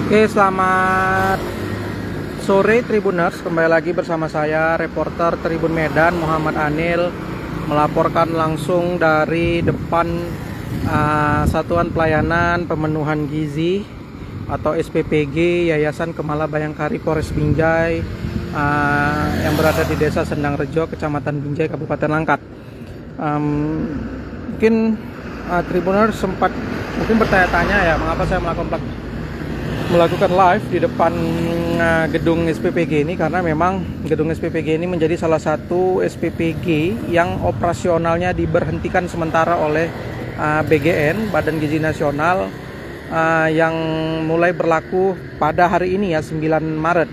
Oke, selamat sore Tribuners. Kembali lagi bersama saya, reporter Tribun Medan Muhammad Anil, melaporkan langsung dari depan Satuan Pelayanan Pemenuhan Gizi atau SPPG Yayasan Kemala Bayangkari Polres Binjai yang berada di Desa Sendang Rejo, Kecamatan Binjai, Kabupaten Langkat. Mungkin Tribuners sempat bertanya-tanya ya, mengapa saya melakukan live di depan gedung SPPG ini, karena memang gedung SPPG ini menjadi salah satu SPPG yang operasionalnya diberhentikan sementara oleh BGN, Badan Gizi Nasional, yang mulai berlaku pada hari ini ya, 9 Maret.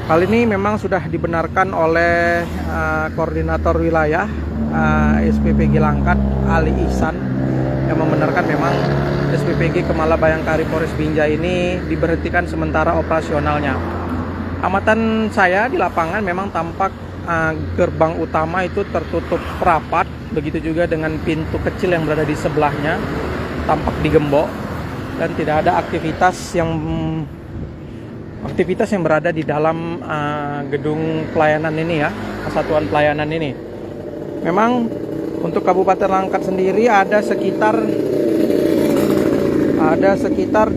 Hal ini memang sudah dibenarkan oleh koordinator wilayah SPPG Langkat, Ali Ihsan, yang membenarkan memang SPPG Kemala Bayangkari Polres Binjai ini diberhentikan sementara operasionalnya. Amatan saya di lapangan memang tampak gerbang utama itu tertutup rapat, begitu juga dengan pintu kecil yang berada di sebelahnya tampak digembok, dan tidak ada aktivitas yang berada di dalam gedung pelayanan ini ya, satuan pelayanan ini. Memang untuk Kabupaten Langkat sendiri ada sekitar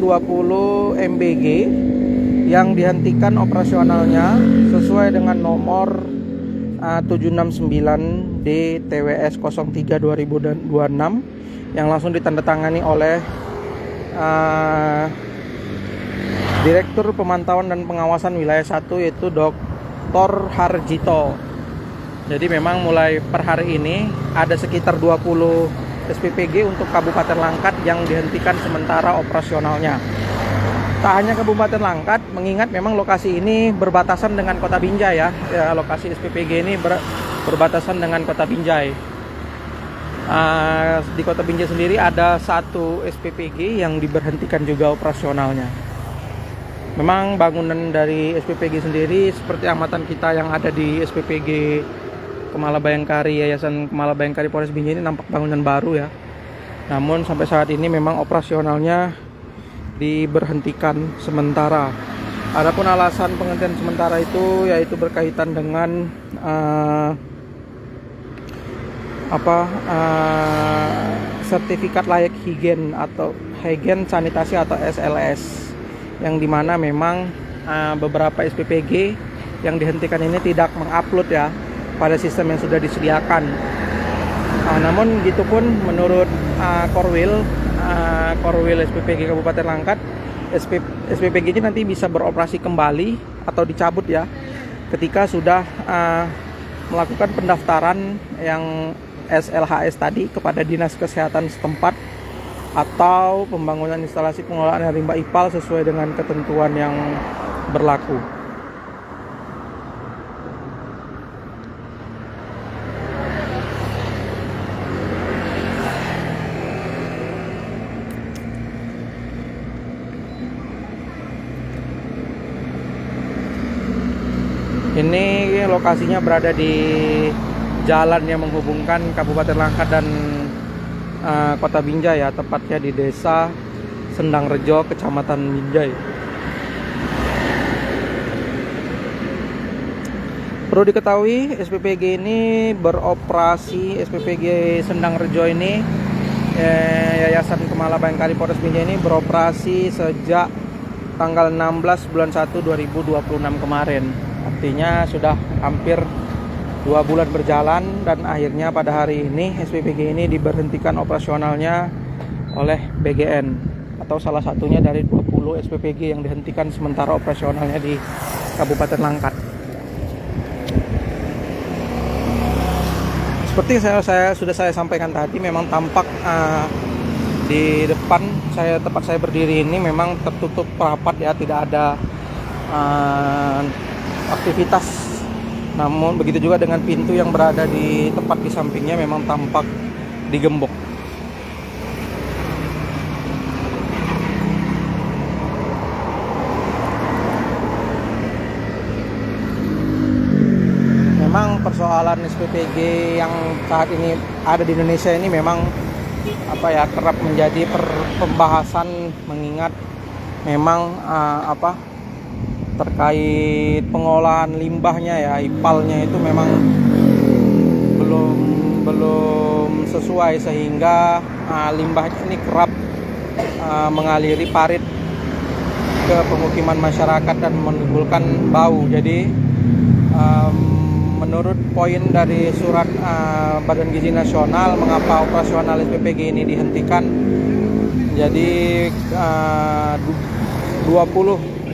20 MBG yang dihentikan operasionalnya sesuai dengan nomor 769 DTWS 03 2026 yang langsung ditandatangani oleh Direktur Pemantauan dan Pengawasan Wilayah 1, yaitu Dr. Harjito. Jadi memang mulai per hari ini ada sekitar 20 SPPG untuk Kabupaten Langkat yang dihentikan sementara operasionalnya. Tak hanya Kabupaten Langkat, mengingat memang lokasi ini berbatasan dengan Kota Binjai ya, lokasi SPPG ini berbatasan dengan Kota Binjai. Di Kota Binjai sendiri ada satu SPPG yang diberhentikan juga operasionalnya. Memang bangunan dari SPPG sendiri seperti amatan kita yang ada di SPPG Kemala Bayangkari, Yayasan Kemala Bayangkari Polres Binjai ini nampak bangunan baru ya. Namun sampai saat ini memang operasionalnya diberhentikan sementara. Adapun alasan penghentian sementara itu yaitu berkaitan dengan sertifikat layak higien atau higien sanitasi atau SLS, yang dimana memang beberapa SPPG yang dihentikan ini tidak mengupload ya pada sistem yang sudah disediakan. Namun gitu pun menurut Korwil SPPG Kabupaten Langkat, SPPG ini nanti bisa beroperasi kembali atau dicabut ya ketika sudah melakukan pendaftaran yang SLHS tadi kepada Dinas Kesehatan setempat atau pembangunan instalasi pengelolaan air limbah IPAL sesuai dengan ketentuan yang berlaku. Ini lokasinya berada di jalan yang menghubungkan Kabupaten Langkat dan Kota Binjai ya, tepatnya di Desa Sendang Rejo, Kecamatan Binjai. Perlu diketahui SPPG Sendang Rejo ini, Yayasan Kemala Bayangkari Polres Binjai ini beroperasi sejak tanggal 16 bulan 1 2026 kemarin. Artinya sudah hampir 2 bulan berjalan, dan akhirnya pada hari ini SPPG ini diberhentikan operasionalnya oleh BGN, atau salah satunya dari 20 SPPG yang dihentikan sementara operasionalnya di Kabupaten Langkat. Seperti saya sampaikan tadi, memang tampak di depan tempat saya berdiri ini memang tertutup rapat ya, tidak ada aktivitas. Namun begitu juga dengan pintu yang berada di tepat di sampingnya memang tampak digembok. Memang persoalan SPPG yang saat ini ada di Indonesia ini memang kerap menjadi pembahasan, mengingat memang terkait pengolahan limbahnya ya, IPAL-nya itu memang belum sesuai, sehingga limbahnya ini kerap mengaliri parit ke pemukiman masyarakat dan menimbulkan bau. Jadi menurut poin dari surat Badan Gizi Nasional mengapa operasional SPPG ini dihentikan, jadi 20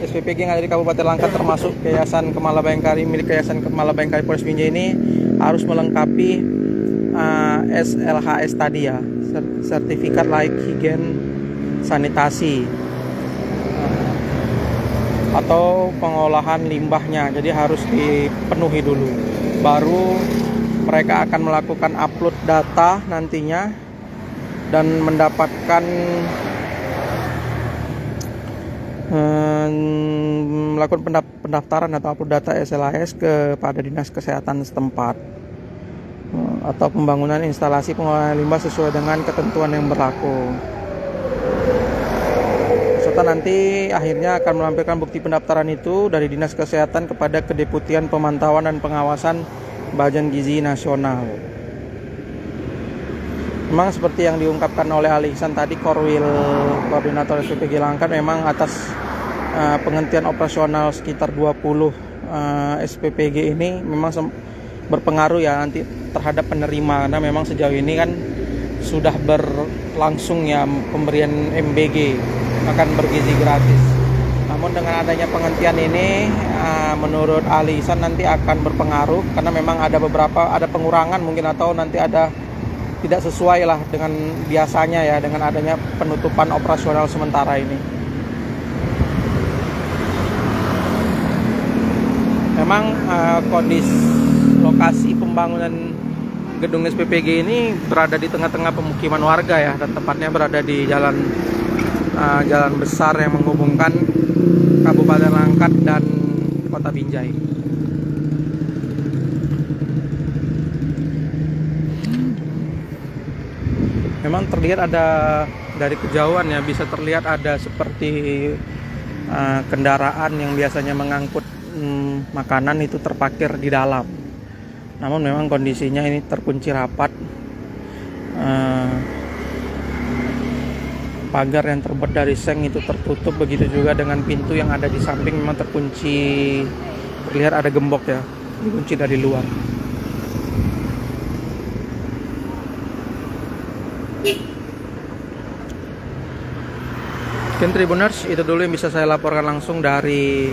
SPPG yang ada di Kabupaten Langkat termasuk Yayasan Kemala Bayangkari milik Yayasan Kemala Bayangkari Polres Binjai ini harus melengkapi SLHS tadi ya, sertifikat layak higien sanitasi atau pengolahan limbahnya. Jadi harus dipenuhi dulu, baru mereka akan melakukan upload data nantinya dan mendapatkan melakukan pendaftaran atau upload data SLHS kepada Dinas Kesehatan setempat atau pembangunan instalasi pengolahan limbah sesuai dengan ketentuan yang berlaku. Serta nanti akhirnya akan melampirkan bukti pendaftaran itu dari Dinas Kesehatan kepada Kedeputian Pemantauan dan Pengawasan Badan Gizi Nasional. Memang seperti yang diungkapkan oleh Ali Ihsan tadi, Korwil Koordinator SPPG Langkat, memang atas penghentian operasional sekitar 20 SPPG ini memang berpengaruh ya nanti terhadap penerima, karena memang sejauh ini kan sudah berlangsung ya pemberian MBG, makan bergizi gratis. Namun dengan adanya penghentian ini menurut Ali Ihsan nanti akan berpengaruh, karena memang ada pengurangan mungkin, atau nanti ada tidak sesuai lah dengan biasanya ya, dengan adanya penutupan operasional sementara ini. Memang kondisi lokasi pembangunan gedung SPPG ini berada di tengah-tengah pemukiman warga ya, dan tepatnya berada di jalan besar yang menghubungkan Kabupaten Langkat dan Kota Binjai. Memang terlihat ada dari kejauhan ya, bisa terlihat ada seperti kendaraan yang biasanya mengangkut makanan itu terparkir di dalam. Namun memang kondisinya ini terkunci rapat. Pagar yang terbuat dari seng itu tertutup, begitu juga dengan pintu yang ada di samping memang terkunci. Terlihat ada gembok ya, dikunci dari luar. Mungkin Tribuners, itu dulu yang bisa saya laporkan langsung dari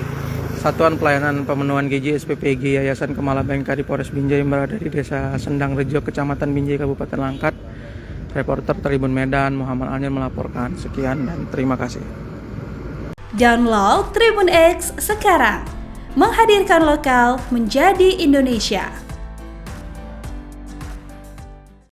Satuan Pelayanan Pemenuhan Gizi SPPG Yayasan Kemala Bayangkari Polres Binjai yang berada di Desa Sendang Rejo, Kecamatan Binjai, Kabupaten Langkat. Reporter Tribun Medan Muhammad Alnya melaporkan. Sekian dan terima kasih. Download Tribun X sekarang, menghadirkan lokal menjadi Indonesia.